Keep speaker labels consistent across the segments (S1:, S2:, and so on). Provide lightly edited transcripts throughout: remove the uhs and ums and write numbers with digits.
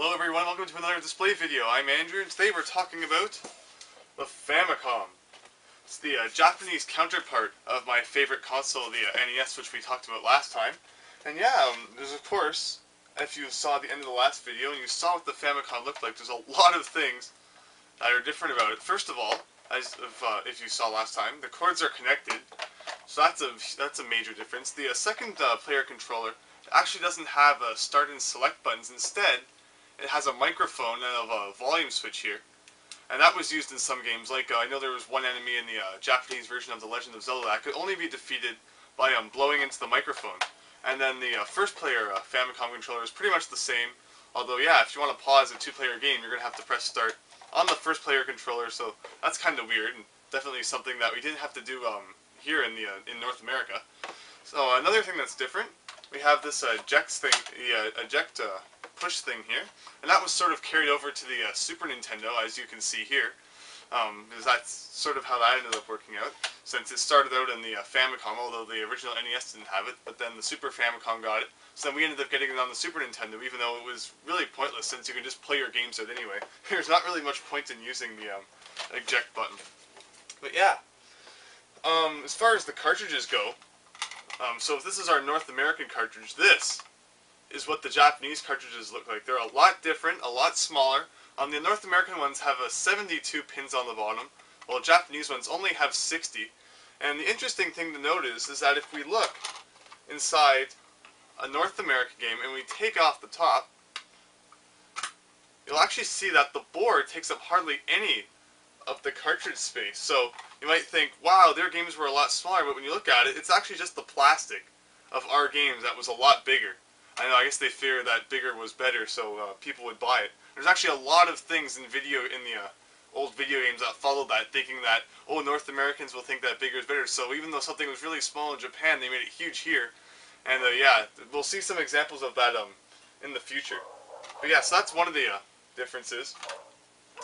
S1: Hello everyone, welcome to another display video. I'm Andrew, and today we're talking about the Famicom. It's the Japanese counterpart of my favorite console, the NES, which we talked about last time. And yeah, there's of course, if you saw the end of the last video and you saw what the Famicom looked like, there's a lot of things that are different about it. First of all, as if you saw last time, the cords are connected, so that's a major difference. The second player controller actually doesn't have start and select buttons. Instead, it has a microphone and a volume switch here, and that was used in some games. Like I know there was one enemy in the Japanese version of The Legend of Zelda that could only be defeated by blowing into the microphone. And then the first player Famicom controller is pretty much the same. Although yeah, if you want to pause a two-player game, you're gonna have to press start on the first player controller. So that's kind of weird, and definitely something that we didn't have to do here in North America. So another thing that's different, we have this eject push thing here, and that was sort of carried over to the Super Nintendo, as you can see here, because that's sort of how that ended up working out, since it started out in the Famicom, although the original NES didn't have it, but then the Super Famicom got it, so then we ended up getting it on the Super Nintendo, even though it was really pointless, since you can just play your games out anyway. There's not really much point in using the eject button. But yeah, as far as the cartridges go, so if this is our North American cartridge, this is what the Japanese cartridges look like. They're a lot different, a lot smaller. The North American ones have 72 pins on the bottom, while Japanese ones only have 60. And the interesting thing to note is that if we look inside a North American game and we take off the top, you'll actually see that the board takes up hardly any of the cartridge space. So you might think, wow, their games were a lot smaller, but when you look at it, it's actually just the plastic of our games that was a lot bigger. I know, I guess they figured that bigger was better, so people would buy it. There's actually a lot of things in the old video games that followed that, thinking that, oh, North Americans will think that bigger is better. So even though something was really small in Japan, they made it huge here. And yeah, we'll see some examples of that in the future. But yeah, so that's one of the differences,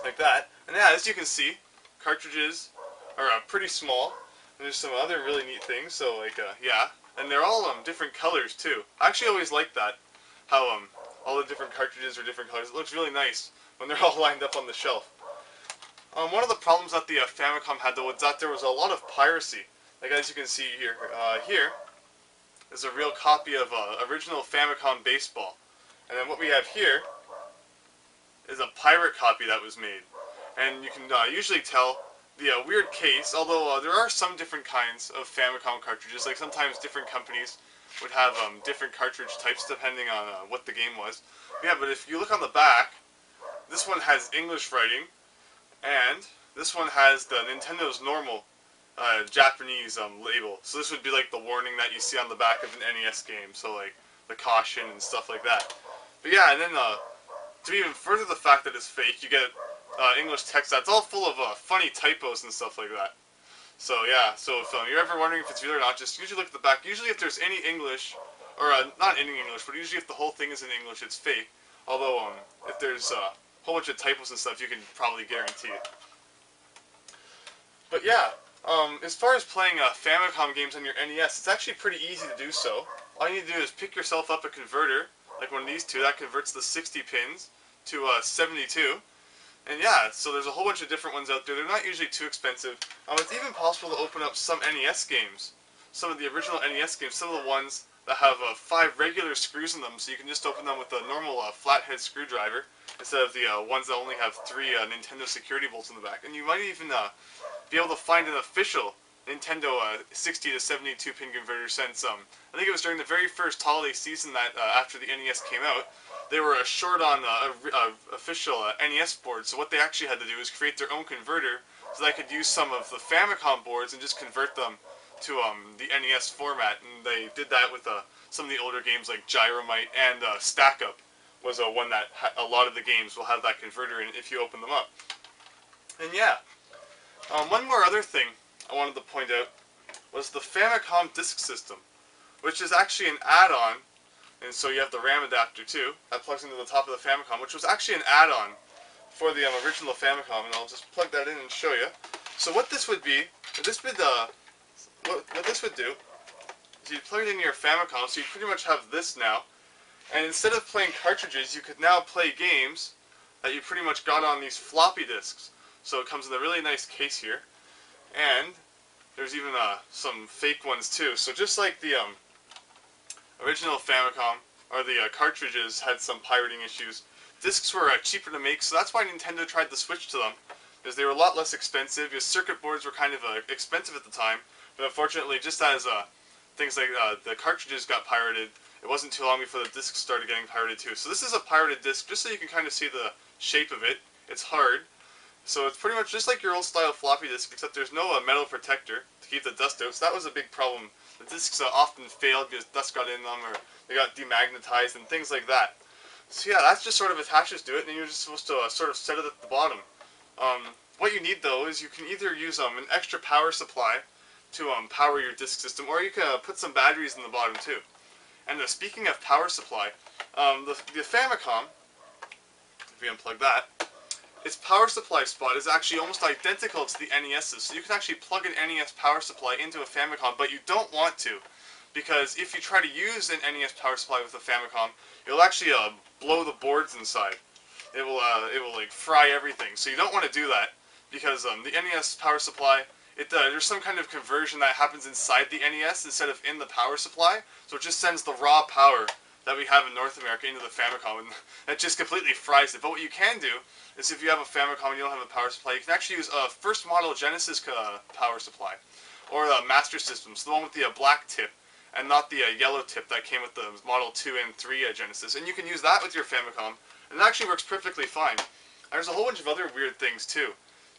S1: like that. And yeah, as you can see, cartridges are pretty small. And there's some other really neat things. So like yeah. And they're all different colors too. I actually always like that, how all the different cartridges are different colors. It looks really nice when they're all lined up on the shelf. One of the problems that the Famicom had though was that there was a lot of piracy. Like as you can see here, here is a real copy of original Famicom baseball, and then what we have here is a pirate copy that was made. And you can usually tell the weird case, although there are some different kinds of Famicom cartridges, like sometimes different companies would have different cartridge types depending on what the game was. Yeah, but if you look on the back, this one has English writing, and this one has the Nintendo's normal Japanese label. So this would be like the warning that you see on the back of an NES game, so like the caution and stuff like that. But yeah, and then to even further the fact that it's fake, you get English text that's all full of funny typos and stuff like that. So yeah, so if you're ever wondering if it's real or not, just usually look at the back. Usually if there's any English, or not any English, but usually if the whole thing is in English, it's fake. Although if there's a whole bunch of typos and stuff, you can probably guarantee it. But yeah, as far as playing Famicom games on your NES, it's actually pretty easy to do so. All you need to do is pick yourself up a converter, like one of these two, that converts the 60 pins to 72. And yeah, so there's a whole bunch of different ones out there. They're not usually too expensive. It's even possible to open up some NES games. Some of the original NES games, some of the ones that have 5 regular screws in them, so you can just open them with a normal flathead screwdriver, instead of the ones that only have 3 Nintendo security bolts in the back. And you might even be able to find an official Nintendo 60 to 72 pin converter, since I think it was during the very first holiday season that after the NES came out, they were short on official NES boards, so what they actually had to do is create their own converter so they could use some of the Famicom boards and just convert them to the NES format. And they did that with some of the older games like Gyromite, and Stack Up was one that a lot of the games will have that converter in if you open them up. And yeah, one more other thing I wanted to point out was the Famicom disk system, which is actually an add-on. And so you have the RAM adapter too, that plugs into the top of the Famicom, which was actually an add-on for the original Famicom, and I'll just plug that in and show you. So what this would be, what this would do, is you plug it into your Famicom, so you pretty much have this now, And instead of playing cartridges, you could now play games that you pretty much got on these floppy disks. So it comes in a really nice case here, and there's even some fake ones too. So just like the original Famicom, or the cartridges had some pirating issues, discs were cheaper to make, so that's why Nintendo tried to switch to them, because they were a lot less expensive, because circuit boards were kind of expensive at the time, but unfortunately, just as things like the cartridges got pirated, it wasn't too long before the discs started getting pirated too. So this is a pirated disc, just so you can kind of see the shape of it. It's hard, so it's pretty much just like your old style floppy disk, except there's no metal protector to keep the dust out, so that was a big problem. The discs often failed because dust got in them, or they got demagnetized and things like that. So yeah, that just sort of attaches to it, and then you're just supposed to sort of set it at the bottom. What you need though is you can either use an extra power supply to power your disk system, or you can put some batteries in the bottom too. And speaking of power supply, the Famicom, if we unplug that, its power supply spot is actually almost identical to the NES's. So you can actually plug an NES power supply into a Famicom, but you don't want to, because if you try to use an NES power supply with a Famicom, it'll actually blow the boards inside. It will like fry everything. So you don't want to do that, because the NES power supply, there's some kind of conversion that happens inside the NES instead of in the power supply. So it just sends the raw power that we have in North America into the Famicom, and that just completely fries it. But what you can do is, if you have a Famicom and you don't have a power supply, you can actually use a first model Genesis power supply, or a Master System, so the one with the black tip, and not the yellow tip that came with the Model 2 and 3 Genesis. And you can use that with your Famicom, and it actually works perfectly fine. There's a whole bunch of other weird things too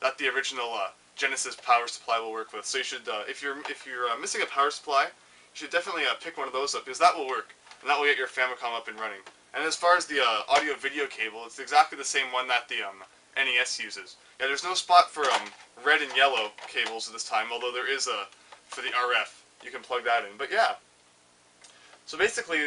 S1: that the original Genesis power supply will work with. So you should, if you're missing a power supply, you should definitely pick one of those up, because that will work, and that will get your Famicom up and running. And as far as the audio-video cable, it's exactly the same one that the NES uses. Yeah, there's no spot for red and yellow cables at this time, although there is for the RF. You can plug that in. But yeah. So basically,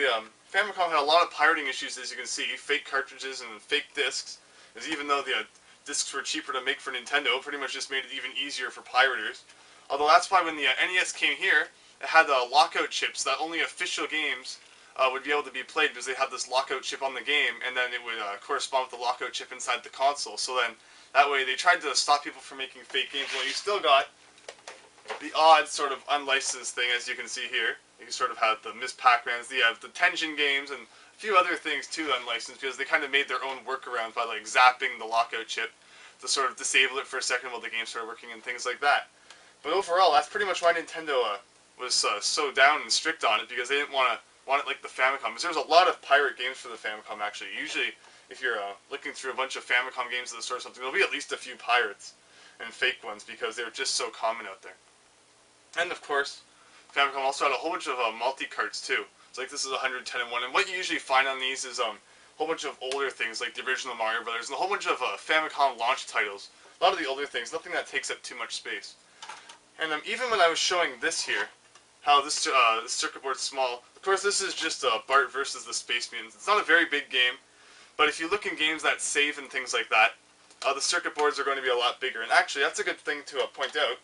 S1: Famicom had a lot of pirating issues, as you can see. Fake cartridges and fake discs. Because even though the discs were cheaper to make for Nintendo, it pretty much just made it even easier for pirators. Although that's why when the NES came here, it had lockout chips that only official games would be able to be played, because they had this lockout chip on the game, and then it would correspond with the lockout chip inside the console. So then, that way, they tried to stop people from making fake games. Well, you still got the odd sort of unlicensed thing, as you can see here. You sort of have the Miss Pac-Mans, the Tension games, and a few other things too unlicensed, because they kind of made their own workarounds by like zapping the lockout chip to sort of disable it for a second while the game started working and things like that. But overall, that's pretty much why Nintendo was so down and strict on it, because they didn't want it like the Famicom. Because there's a lot of pirate games for the Famicom, actually. Usually, if you're looking through a bunch of Famicom games at the store or something, there'll be at least a few pirates and fake ones, because they're just so common out there. And of course, Famicom also had a whole bunch of multi-carts too. It's like this is 110 in 1, and what you usually find on these is a whole bunch of older things like the original Mario Brothers, and a whole bunch of Famicom launch titles. A lot of the older things, nothing that takes up too much space. And even when I was showing this here, how this circuit board's small, of course this is just Bart versus the Space Mutants. It's not a very big game, but if you look in games that save and things like that, the circuit boards are going to be a lot bigger. And actually, that's a good thing to point out,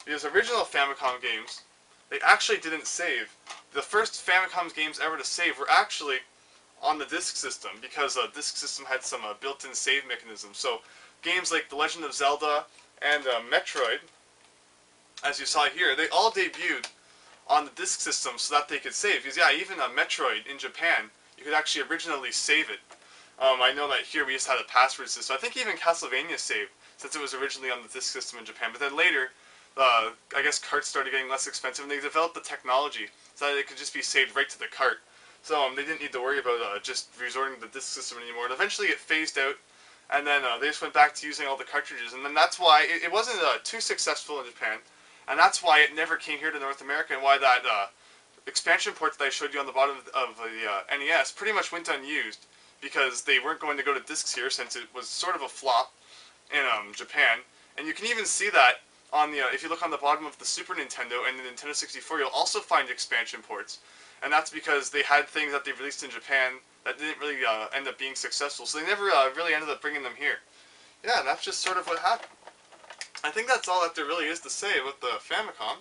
S1: because original Famicom games, they actually didn't save. The first Famicom games ever to save were actually on the disk system, because the disk system had some built-in save mechanisms. So games like The Legend of Zelda and Metroid, as you saw here, they all debuted on the disk system so that they could save. Because yeah, even Metroid in Japan, you could actually originally save it. I know that here we just had a password system. I think even Castlevania saved, since it was originally on the disk system in Japan. But then later, I guess carts started getting less expensive, and they developed the technology so that it could just be saved right to the cart. So they didn't need to worry about just resorting to the disk system anymore. And eventually it phased out, and then they just went back to using all the cartridges. And then that's why it wasn't too successful in Japan, and that's why it never came here to North America, and why that expansion port that I showed you on the bottom of the NES pretty much went unused, because they weren't going to go to discs here, since it was sort of a flop in Japan. And you can even see that on the if you look on the bottom of the Super Nintendo and the Nintendo 64, you'll also find expansion ports. And that's because they had things that they released in Japan that didn't really end up being successful, so they never really ended up bringing them here. Yeah, and that's just sort of what happened. I think that's all that there really is to say with the Famicom.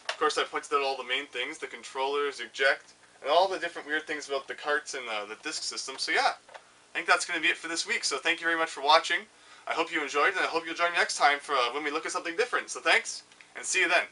S1: Of course, I pointed out all the main things: the controllers, eject, and all the different weird things about the carts and the disc system. So yeah, I think that's going to be it for this week. So thank you very much for watching. I hope you enjoyed, and I hope you'll join me next time for when we look at something different. So thanks, and see you then.